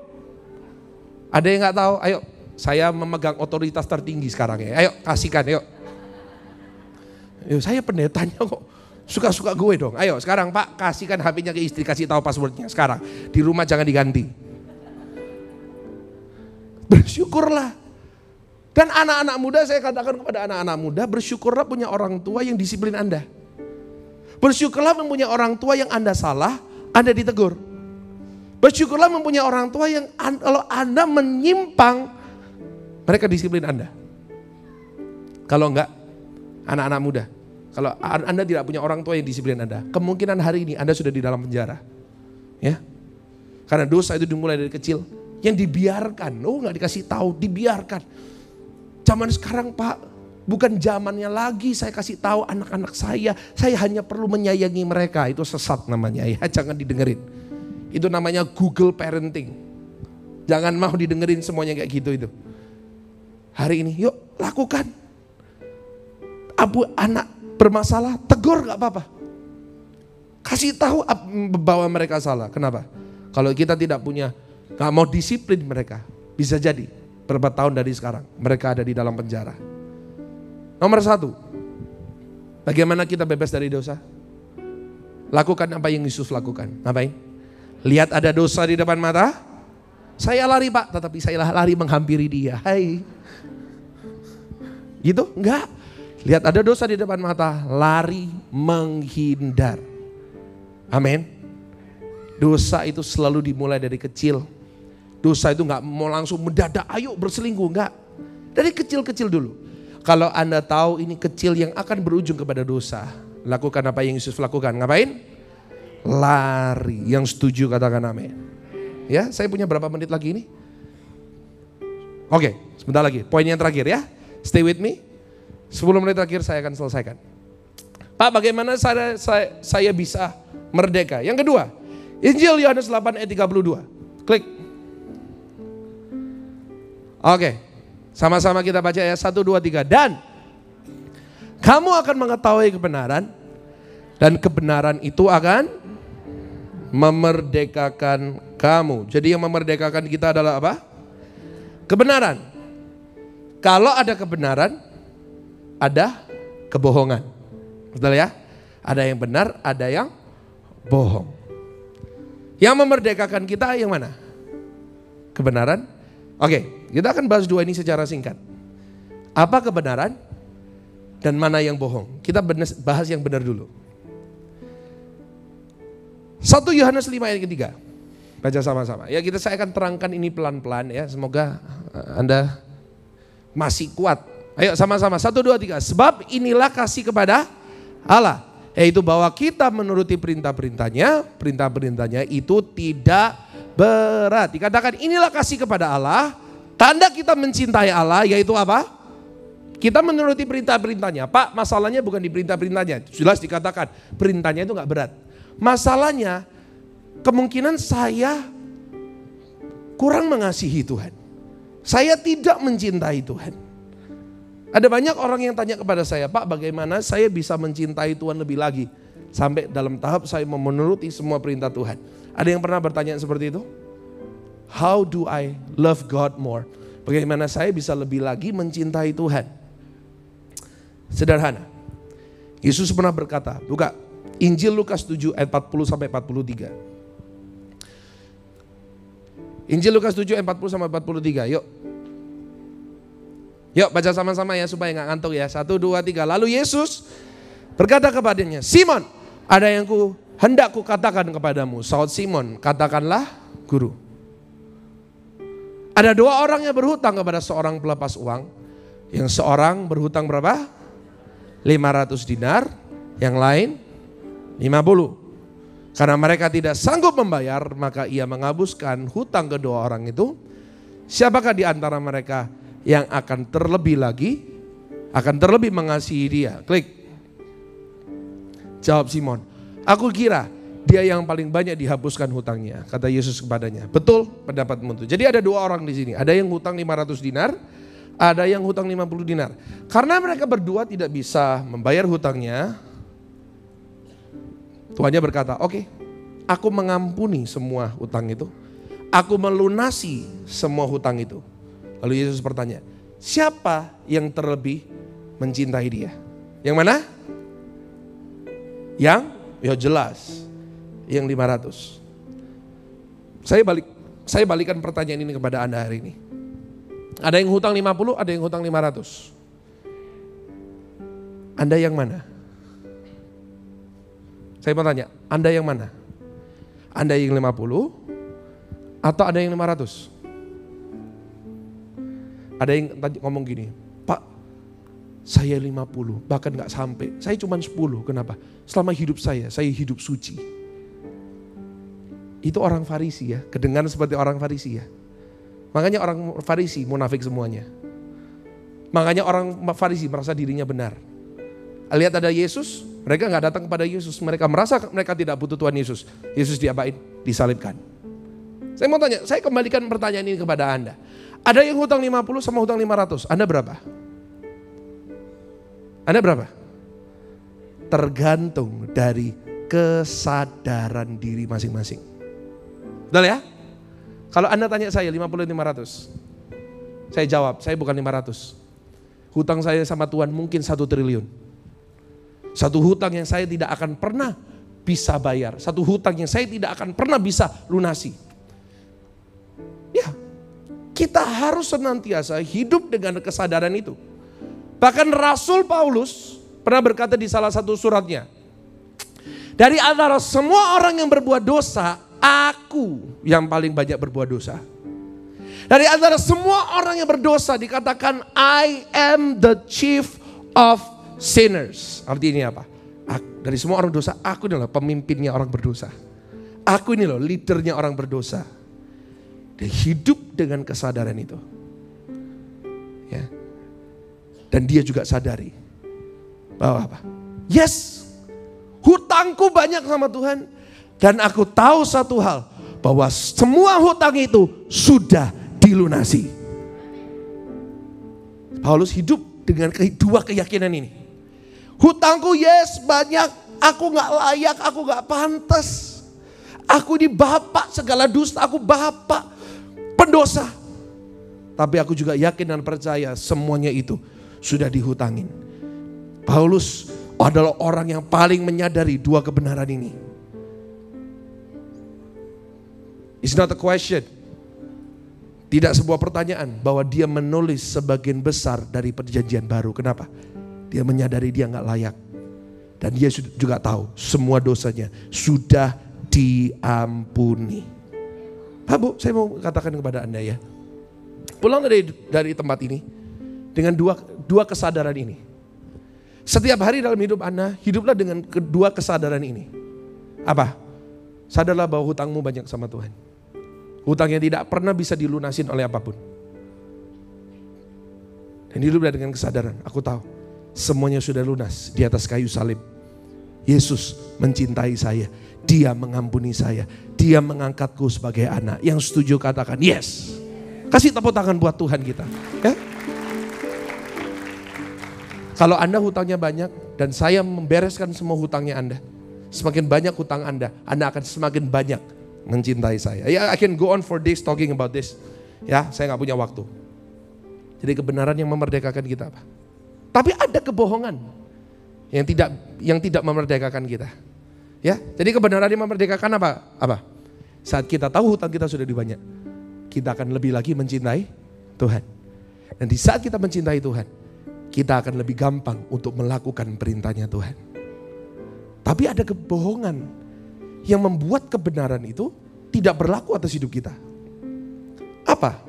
Ada yang nggak tahu? Ayo, saya memegang otoritas tertinggi sekarang ya. Ayo, kasihkan, yuk. Saya pendetanya kok. Suka-suka gue dong. Ayo sekarang Pak, kasihkan HP-nya ke istri, kasih tahu passwordnya sekarang. Di rumah jangan diganti. Bersyukurlah. Dan anak-anak muda, saya katakan kepada anak-anak muda, bersyukurlah punya orang tua yang disiplin Anda. Bersyukurlah mempunyai orang tua yang Anda salah, Anda ditegur. Bersyukurlah mempunyai orang tua yang kalau Anda menyimpang, mereka disiplin Anda. Kalau enggak, anak-anak muda, kalau Anda tidak punya orang tua yang disiplin Anda, kemungkinan hari ini Anda sudah di dalam penjara. Ya, karena dosa itu dimulai dari kecil, yang dibiarkan, nggak dikasih tahu, dibiarkan. Zaman sekarang Pak, bukan zamannya lagi saya kasih tahu anak-anak saya hanya perlu menyayangi mereka. Itu sesat namanya ya, jangan didengerin. Itu namanya Google Parenting. Jangan mau didengerin semuanya kayak gitu itu. Hari ini yuk lakukan. Anak bermasalah, tegur gak apa-apa. Kasih tahu bahwa mereka salah. Kenapa? Kalau kita tidak punya, gak mau disiplin mereka, bisa jadi berapa tahun dari sekarang mereka ada di dalam penjara. Nomor 1, bagaimana kita bebas dari dosa? Lakukan apa yang Yesus lakukan. Ngapain? Lihat ada dosa di depan mata, saya lari Pak, tetapi saya lari menghampiri dia. Hai. Gitu? Enggak. Lihat ada dosa di depan mata, lari menghindar. Amin. Dosa itu selalu dimulai dari kecil. Dosa itu enggak mau langsung mendadak, ayo berselingkuh, enggak. Dari kecil-kecil dulu. Kalau Anda tahu ini kecil yang akan berujung kepada dosa, lakukan apa yang Yesus lakukan. Ngapain? Lari. Yang setuju katakan amin. Ya, saya punya berapa menit lagi ini? Oke, sebentar lagi. Poin yang terakhir ya. Stay with me. 10 menit terakhir saya akan selesaikan. Pak, bagaimana saya bisa merdeka? Yang kedua, Injil Yohanes 8 ayat 32. Klik. Oke, sama-sama kita baca ya. 1, 2, 3. Dan kamu akan mengetahui kebenaran, dan kebenaran itu akan memerdekakan kamu. Jadi yang memerdekakan kita adalah apa? Kebenaran. Kalau ada kebenaran, ada kebohongan. Betul ya? Ada yang benar, ada yang bohong. Yang memerdekakan kita yang mana? Kebenaran. Oke, kita akan bahas dua ini secara singkat. Apa kebenaran dan mana yang bohong? Kita bahas yang benar dulu. 1 Yohanes 5 ayat ketiga. Baca sama-sama. Ya, saya akan terangkan ini pelan-pelan ya. Semoga Anda masih kuat. Ayo sama-sama. 1, 2, 3. Sebab inilah kasih kepada Allah, yaitu bahwa kita menuruti perintah-perintahnya. Perintah-perintahnya itu tidak berat. Dikatakan inilah kasih kepada Allah. Tanda kita mencintai Allah yaitu apa? Kita menuruti perintah-perintahnya. Pak, masalahnya bukan di perintah-perintahnya. Jelas dikatakan perintahnya itu gak berat. Masalahnya kemungkinan saya kurang mengasihi Tuhan. Saya tidak mencintai Tuhan. Ada banyak orang yang tanya kepada saya, Pak, bagaimana saya bisa mencintai Tuhan lebih lagi? Sampai dalam tahap saya memenuruti semua perintah Tuhan. Ada yang pernah bertanya seperti itu? How do I love God more? Bagaimana saya bisa lebih lagi mencintai Tuhan? Sederhana. Yesus pernah berkata, buka Injil Lukas 7 ayat 40 sampai 43. Injil Lukas 7 ayat 40 sampai 43. Yuk. Yuk baca sama-sama ya supaya gak ngantuk ya. 1, 2, 3. Lalu Yesus berkata kepadanya, Simon, ada yang hendak kukatakan kepadamu. Saud Simon, katakanlah guru. Ada 2 orang yang berhutang kepada seorang pelepas uang. Yang seorang berhutang berapa? 500 dinar. Yang lain 50. Karena mereka tidak sanggup membayar, maka ia menghapuskan hutang kedua orang itu. Siapakah di antara mereka yang akan terlebih mengasihi dia? Klik. Jawab Simon, aku kira dia yang paling banyak dihapuskan hutangnya. Kata Yesus kepadanya, betul pendapatmu itu. Jadi ada 2 orang di sini. Ada yang hutang 500 dinar, ada yang hutang 50 dinar. Karena mereka berdua tidak bisa membayar hutangnya, Tuannya berkata, oke, aku mengampuni semua hutang itu. Aku melunasi semua hutang itu. Lalu Yesus bertanya, siapa yang terlebih mencintai dia? Yang mana? Yang? Ya jelas. Yang 500. Saya balikan pertanyaan ini kepada Anda hari ini. Ada yang hutang 50, ada yang hutang 500. Anda yang mana? Saya mau tanya, Anda yang mana? Anda yang 50 atau ada yang 500? Ada yang ngomong gini, Pak, saya 50, bahkan gak sampai. Saya cuma 10, kenapa? Selama hidup saya hidup suci. Itu orang Farisi ya, kedengaran seperti orang Farisi ya. Makanya orang Farisi munafik semuanya. Makanya orang Farisi merasa dirinya benar. Lihat ada Yesus, mereka gak datang kepada Yesus. Mereka merasa mereka tidak butuh Tuhan Yesus. Yesus diapain? Disalibkan. Saya mau tanya, saya kembalikan pertanyaan ini kepada Anda. Ada yang hutang 50 sama hutang 500, Anda berapa? Anda berapa? Tergantung dari kesadaran diri masing-masing. Betul ya? Kalau Anda tanya saya 50 500, saya jawab, saya bukan 500. Hutang saya sama Tuhan mungkin 1 triliun. Satu hutang yang saya tidak akan pernah bisa bayar. Satu hutang yang saya tidak akan pernah bisa lunasi. Ya, kita harus senantiasa hidup dengan kesadaran itu. Bahkan Rasul Paulus pernah berkata di salah satu suratnya, dari antara semua orang yang berbuat dosa, aku yang paling banyak berbuat dosa. Dari antara semua orang yang berdosa dikatakan, I am the chief of sinners. Artinya apa? Dari semua orang dosa, aku adalah pemimpinnya orang berdosa. Aku ini loh leadernya orang berdosa. Dia hidup dengan kesadaran itu. Ya. Dan dia juga sadari bahwa apa? Yes, hutangku banyak sama Tuhan. Dan aku tahu satu hal, bahwa semua hutang itu sudah dilunasi. Paulus hidup dengan dua keyakinan ini. Hutangku yes banyak, aku gak layak, aku gak pantas. Aku ini bapak segala dusta, aku bapak pendosa. Tapi aku juga yakin dan percaya semuanya itu sudah dihutangin. Paulus adalah orang yang paling menyadari dua kebenaran ini. It's not a question. Tidak sebuah pertanyaan bahwa dia menulis sebagian besar dari perjanjian baru. Kenapa? Dia menyadari dia gak layak. Dan dia juga tahu semua dosanya sudah diampuni. Pak Bu, saya mau katakan kepada Anda ya. Pulang dari tempat ini dengan dua kesadaran ini. Setiap hari dalam hidup Anda, hiduplah dengan kedua kesadaran ini. Apa? Sadarlah bahwa hutangmu banyak sama Tuhan. Hutang yang tidak pernah bisa dilunasin oleh apapun. Dan hiduplah dengan kesadaran, aku tahu semuanya sudah lunas di atas kayu salib. Yesus mencintai saya, Dia mengampuni saya, Dia mengangkatku sebagai anak. Yang setuju katakan yes. Kasih tepuk tangan buat Tuhan kita. Ya? Kalau Anda hutangnya banyak dan saya membereskan semua hutangnya Anda, semakin banyak hutang Anda akan semakin banyak mencintai saya. Ya, I can go on for days talking about this. Ya, saya gak punya waktu. Jadi kebenaran yang memerdekakan kita apa? Tapi ada kebohongan yang tidak memerdekakan kita. Ya, jadi kebenaran yang memerdekakan apa? Saat kita tahu hutang kita sudah banyak, kita akan lebih lagi mencintai Tuhan. Dan di saat kita mencintai Tuhan, kita akan lebih gampang untuk melakukan perintahnya Tuhan. Tapi ada kebohongan yang membuat kebenaran itu tidak berlaku atas hidup kita. Apa?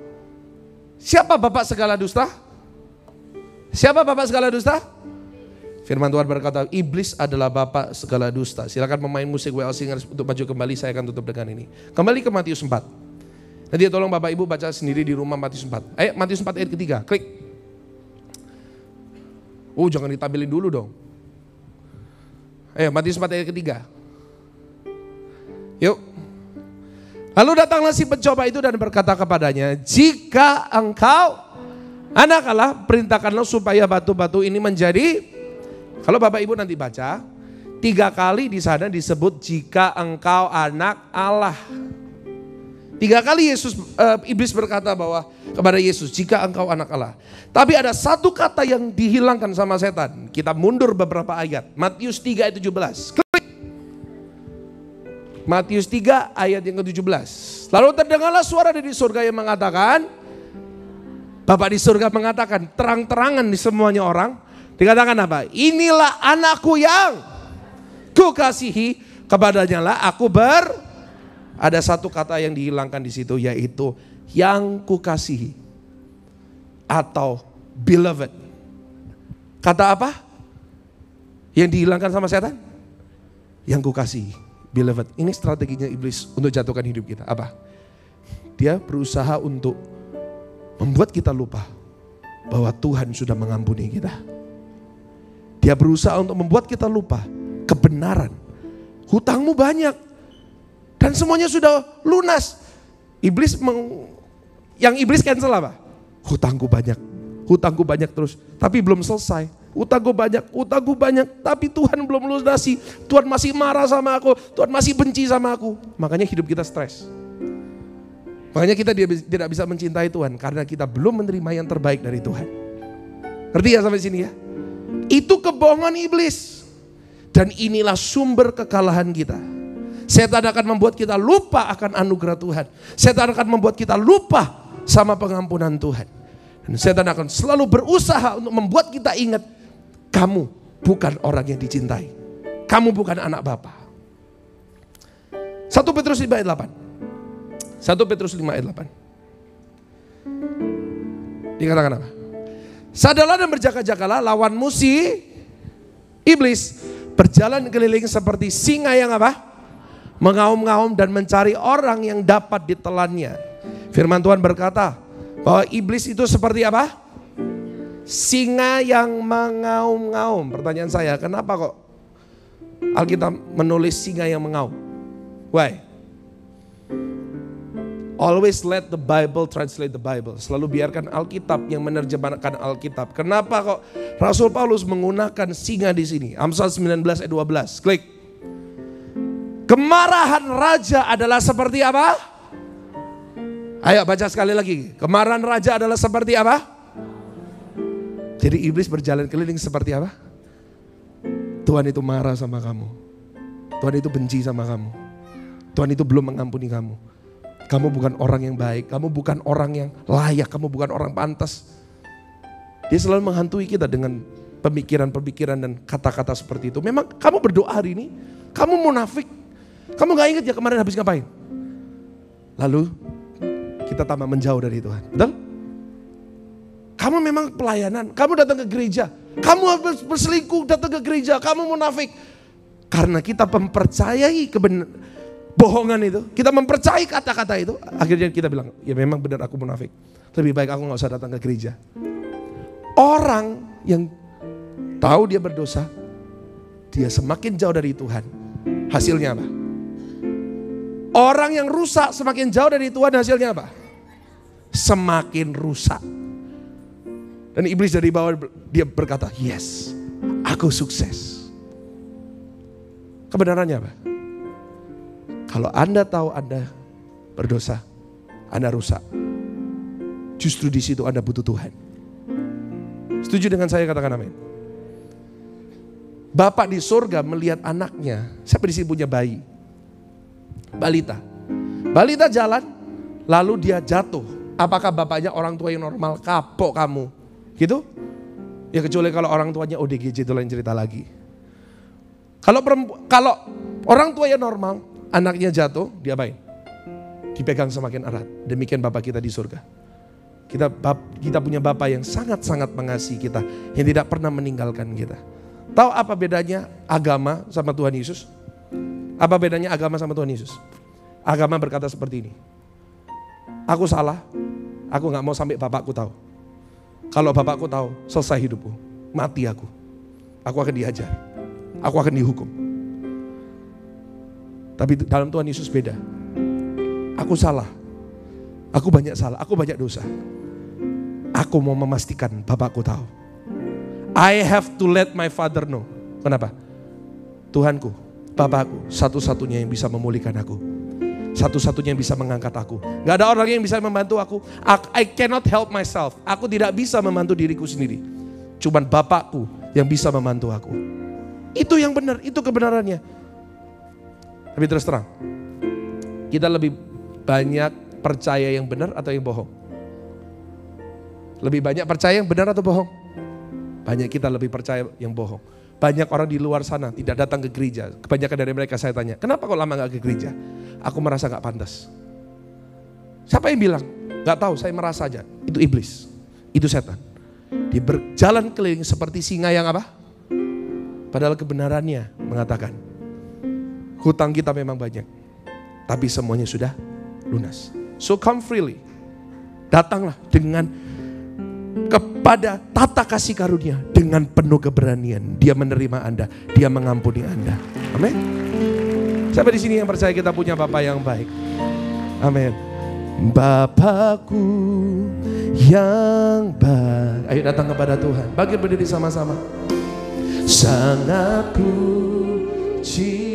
Siapa bapak segala dusta? Siapa bapak segala dusta? Firman Tuhan berkata, iblis adalah bapak segala dusta. Silakan pemain musik WL Singers untuk maju kembali, saya akan tutup dengan ini. Kembali ke Matius 4. Nanti tolong Bapak Ibu baca sendiri di rumah Matius 4. Ayo Matius 4 ayat ketiga, klik. Oh jangan ditampilin dulu dong. Ayo Matius 4 ayat ketiga. Yuk. Lalu datanglah si pencoba itu dan berkata kepadanya, jika engkau anak Allah, perintahkanlah supaya batu-batu ini menjadi. Kalau Bapak Ibu nanti baca, 3 kali di sana disebut jika engkau anak Allah. 3 kali iblis berkata bahwa kepada Yesus, jika engkau anak Allah. Tapi ada satu kata yang dihilangkan sama setan. Kita mundur beberapa ayat. Matius 3 ayat 17. Klik. Matius 3 ayat yang ke-17. Lalu terdengarlah suara dari surga yang mengatakan, Bapa di surga mengatakan terang-terangan di semuanya orang. Dikatakan apa? Inilah anakku yang kukasihi, kepadanya lah aku Ada satu kata yang dihilangkan di situ, yaitu yang kukasihi atau beloved. Kata apa? Yang dihilangkan sama setan? Yang kukasihi, beloved. Ini strateginya iblis untuk jatuhkan hidup kita. Apa? Dia berusaha untuk membuat kita lupa bahwa Tuhan sudah mengampuni kita. Dia berusaha untuk membuat kita lupa kebenaran. Hutangmu banyak. Dan semuanya sudah lunas. Yang iblis cancel apa? Hutangku banyak terus. Tapi belum selesai. Hutangku banyak. Tapi Tuhan belum lunasi. Tuhan masih marah sama aku. Tuhan masih benci sama aku. Makanya hidup kita stres. Makanya kita tidak bisa mencintai Tuhan. Karena kita belum menerima yang terbaik dari Tuhan. Ngerti ya sampai sini ya? Itu kebohongan iblis. Dan inilah sumber kekalahan kita. Setan akan membuat kita lupa akan anugerah Tuhan. Setan akan membuat kita lupa sama pengampunan Tuhan. Dan setan akan selalu berusaha untuk membuat kita ingat, kamu bukan orang yang dicintai. Kamu bukan anak Bapa. 1 Petrus 5 ayat 8. 1 Petrus 5 ayat 8. Dikatakan apa? Sadarlah dan berjaga-jagalah, lawanmu si iblis berjalan keliling seperti singa yang apa? Mengaum-ngaum dan mencari orang yang dapat ditelannya. Firman Tuhan berkata bahwa iblis itu seperti apa? Singa yang mengaum-ngaum. Pertanyaan saya, kenapa kok Alkitab menulis singa yang mengaum? Why? Always let the Bible translate the Bible. Selalu biarkan Alkitab yang menerjemahkan Alkitab. Kenapa kok Rasul Paulus menggunakan singa di sini? Amsal 19 ayat 12. Klik. Kemarahan raja adalah seperti apa? Ayo baca sekali lagi. Kemarahan raja adalah seperti apa? Jadi iblis berjalan keliling seperti apa? Tuhan itu marah sama kamu. Tuhan itu benci sama kamu. Tuhan itu belum mengampuni kamu. Kamu bukan orang yang baik. Kamu bukan orang yang layak. Kamu bukan orang pantas. Dia selalu menghantui kita dengan pemikiran-pemikiran dan kata-kata seperti itu. Memang kamu berdoa hari ini, kamu munafik. Kamu gak ingat ya kemarin habis ngapain? Lalu kita tambah menjauh dari Tuhan. Betul? Kamu memang pelayanan, kamu datang ke gereja. Kamu berselingkuh datang ke gereja, kamu munafik. Karena kita mempercayai bohongan itu. Kita mempercayai kata-kata itu. Akhirnya kita bilang, ya memang benar aku munafik. Lebih baik aku gak usah datang ke gereja. Orang yang tahu dia berdosa, dia semakin jauh dari Tuhan. Hasilnya apa? Orang yang rusak semakin jauh dari Tuhan, hasilnya apa? Semakin rusak. Dan iblis dari bawah dia berkata, yes, aku sukses. Kebenarannya apa? Kalau Anda tahu Anda berdosa, Anda rusak. Justru di situ Anda butuh Tuhan. Setuju dengan saya, katakan amin. Bapak di surga melihat anaknya. Siapa di sini punya bayi? Balita. Balita jalan, lalu dia jatuh. Apakah bapaknya orang tua yang normal? Kapok kamu. Gitu? Ya kecuali kalau orang tuanya ODGJ, itu lain cerita lagi. Kalau orang tua yang normal, anaknya jatuh, diapain? Dipegang semakin erat. Demikian Bapak kita di surga. Kita punya Bapak yang sangat-sangat mengasihi kita, yang tidak pernah meninggalkan kita. Tahu apa bedanya agama sama Tuhan Yesus? Apa bedanya agama sama Tuhan Yesus? Agama berkata seperti ini. Aku salah, aku gak mau sampai bapakku tahu. Kalau bapakku tahu, selesai hidupku. Mati aku. Aku akan dihajar. Aku akan dihukum. Tapi dalam Tuhan Yesus beda. Aku salah. Aku banyak salah, aku banyak dosa. Aku mau memastikan bapakku tahu. I have to let my father know. Kenapa? Tuhanku, Bapakku, satu-satunya yang bisa memulihkan aku. Satu-satunya yang bisa mengangkat aku. Gak ada orang yang bisa membantu aku. I cannot help myself. Aku tidak bisa membantu diriku sendiri. Cuman Bapakku yang bisa membantu aku. Itu yang benar, itu kebenarannya. Tapi terus terang, kita lebih banyak percaya yang benar atau yang bohong? Lebih banyak percaya yang benar atau bohong? Banyak kita lebih percaya yang bohong. Banyak orang di luar sana tidak datang ke gereja. Kebanyakan dari mereka saya tanya, kenapa kok lama gak ke gereja? Aku merasa gak pantas. Siapa yang bilang? Gak tahu, saya merasa aja. Itu iblis, itu setan. Dia berjalan keliling seperti singa yang apa? Padahal kebenarannya mengatakan, hutang kita memang banyak, tapi semuanya sudah lunas. So come freely. Datanglah dengan kepada tata kasih karunia dengan penuh keberanian. Dia menerima Anda, Dia mengampuni Anda. Amin. Siapa di sini yang percaya kita punya Bapa yang baik? Amin. Bapakku yang baik. Ayo datang kepada Tuhan. Bangkit berdiri sama-sama. Sangat puji